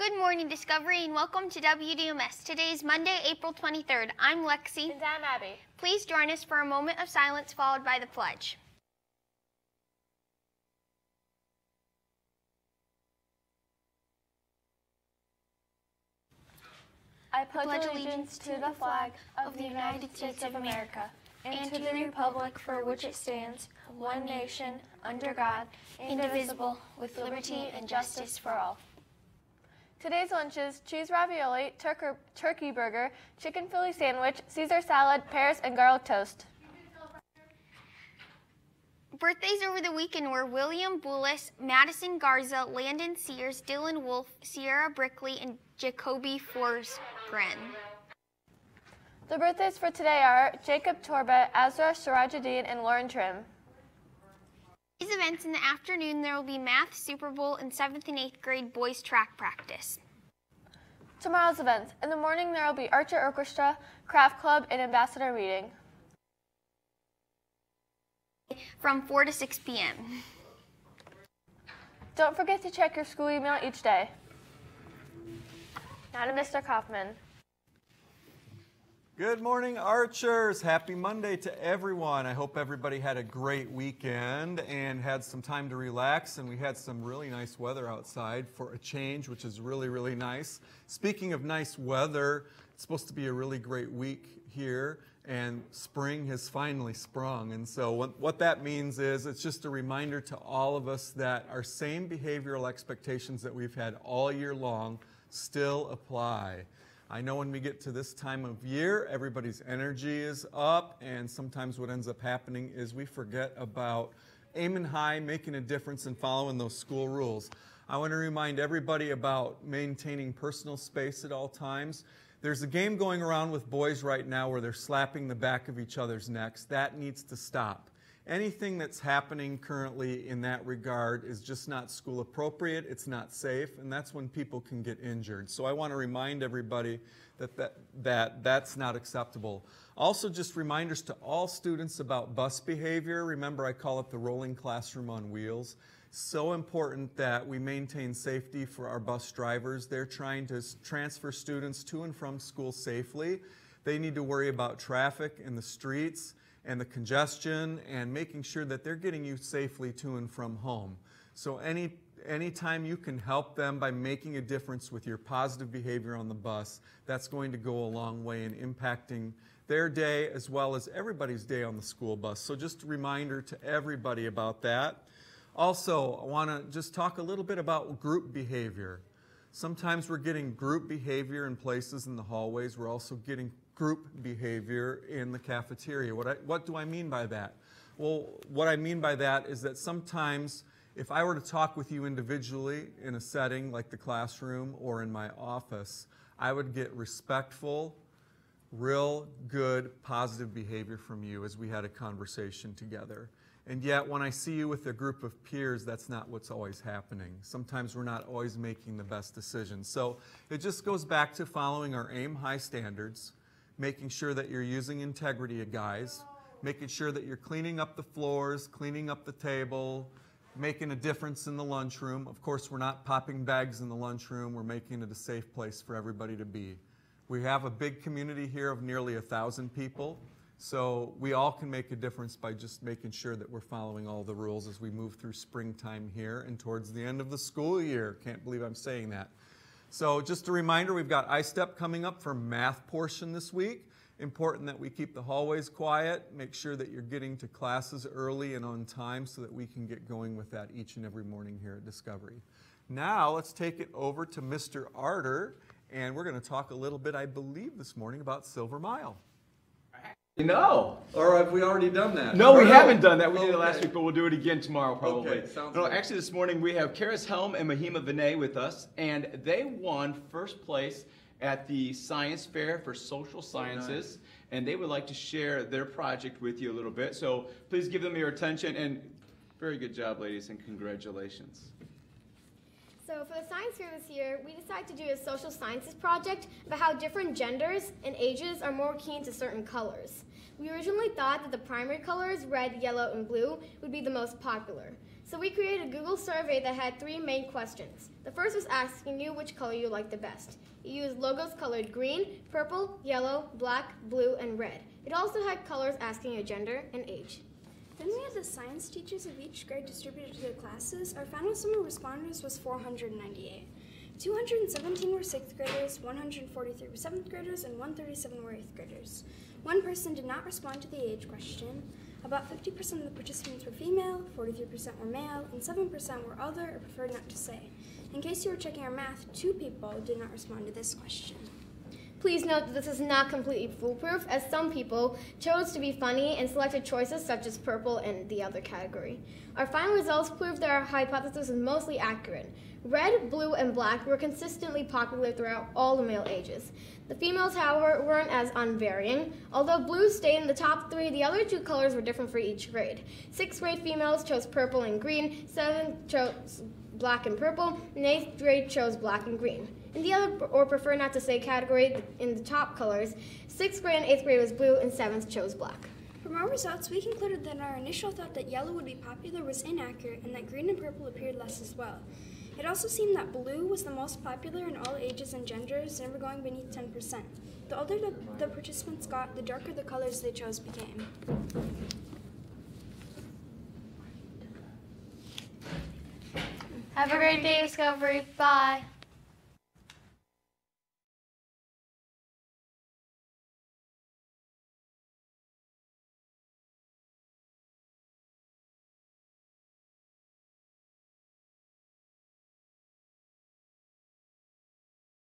Good morning, Discovery, and welcome to WDMS. Today is Monday, April 23rd. I'm Lexi. And I'm Abby. Please join us for a moment of silence followed by the pledge. I pledge allegiance to the flag of the United States of America and to the republic for which it stands, one nation, under God, indivisible, with liberty and justice for all. Today's lunches: cheese ravioli, turkey burger, chicken Philly sandwich, Caesar salad, pears, and garlic toast. Birthdays over the weekend were William Bullis, Madison Garza, Landon Sears, Dylan Wolf, Sierra Brickley, and Jacoby Forsgren. The birthdays for today are Jacob Torbett, Azra Sirajuddin, and Lauren Trim. These events in the afternoon, there will be Math Super Bowl and 7th and 8th grade boys track practice. Tomorrow's events: in the morning there will be Archer Orchestra, Craft Club, and Ambassador Meeting. From 4 to 6 p.m. Don't forget to check your school email each day. Now to Mr. Kauffman. Good morning, Archers. Happy Monday to everyone. I hope everybody had a great weekend and had some time to relax, and we had some really nice weather outside for a change, which is really, really nice. Speaking of nice weather, it's supposed to be a really great week here, and spring has finally sprung. And so what that means is it's just a reminder to all of us that our same behavioral expectations that we've had all year long still apply. I know when we get to this time of year, everybody's energy is up, and sometimes what ends up happening is we forget about aiming high, making a difference, and following those school rules. I want to remind everybody about maintaining personal space at all times. There's a game going around with boys right now where they're slapping the back of each other's necks. That needs to stop. Anything that's happening currently in that regard is just not school appropriate, it's not safe, and that's when people can get injured. So I want to remind everybody that that's not acceptable. Also, just reminders to all students about bus behavior. Remember, I call it the rolling classroom on wheels. So important that we maintain safety for our bus drivers. They're trying to transfer students to and from school safely. They need to worry about traffic in the streets and the congestion and making sure that they're getting you safely to and from home. So anytime you can help them by making a difference with your positive behavior on the bus, that's going to go a long way in impacting their day as well as everybody's day on the school bus. So just a reminder to everybody about that. Also, I want to just talk a little bit about group behavior. Sometimes we're getting group behavior in places in the hallways. We're also getting group behavior in the cafeteria. What do I mean by that? Well, what I mean by that is that sometimes if I were to talk with you individually in a setting like the classroom or in my office, I would get respectful, real good, positive behavior from you as we had a conversation together. And yet, when I see you with a group of peers, that's not what's always happening. Sometimes we're not always making the best decisions. So it just goes back to following our aim high standards, making sure that you're using integrity, guys, making sure that you're cleaning up the floors, cleaning up the table, making a difference in the lunchroom. Of course, we're not popping bags in the lunchroom. We're making it a safe place for everybody to be. We have a big community here of nearly 1,000 people. So we all can make a difference by just making sure that we're following all the rules as we move through springtime here and towards the end of the school year. Can't believe I'm saying that. So just a reminder, we've got I-STEP coming up for math portion this week. Important that we keep the hallways quiet, make sure that you're getting to classes early and on time so that we can get going with that each and every morning here at Discovery. Now let's take it over to Mr. Arter, and we're going to talk a little bit, I believe, this morning about Silver Mile. No. Or have we already done that? No, we haven't done that. We did it last week, but we'll do it again tomorrow probably. Okay, sounds no, good. Actually, this morning we have Karis Helm and Mahima Vinay with us, and they won first place at the Science Fair for Social Sciences, and they would like to share their project with you a little bit. So please give them your attention, and very good job, ladies, and congratulations. So for the science fair this year, we decided to do a social sciences project about how different genders and ages are more keen to certain colors. We originally thought that the primary colors, red, yellow, and blue, would be the most popular. So we created a Google survey that had 3 main questions. The first was asking you which color you liked the best. You used logos colored green, purple, yellow, black, blue, and red. It also had colors asking your gender and age. Then we had the science teachers of each grade distributed to their classes. Our final sum of responders was 498. 217 were 6th graders, 143 were 7th graders, and 137 were 8th graders. One person did not respond to the age question. About 50% of the participants were female, 43% were male, and 7% were other or preferred not to say. In case you were checking our math, 2 people did not respond to this question. Please note that this is not completely foolproof, as some people chose to be funny and selected choices such as purple and the other category. Our final results proved that our hypothesis was mostly accurate. Red, blue, and black were consistently popular throughout all the male ages. The females, however, weren't as unvarying. Although blue stayed in the top 3, the other 2 colors were different for each grade. 6th grade females chose purple and green, 7th chose black and purple, and 8th grade chose black and green. In the other or prefer not to say category, in the top colors, 6th grade and 8th grade was blue and 7th chose black. From our results, we concluded that our initial thought that yellow would be popular was inaccurate and that green and purple appeared less as well. It also seemed that blue was the most popular in all ages and genders, never going beneath 10%. The older the participants got, the darker the colors they chose became. Have a great day, Discovery. Bye.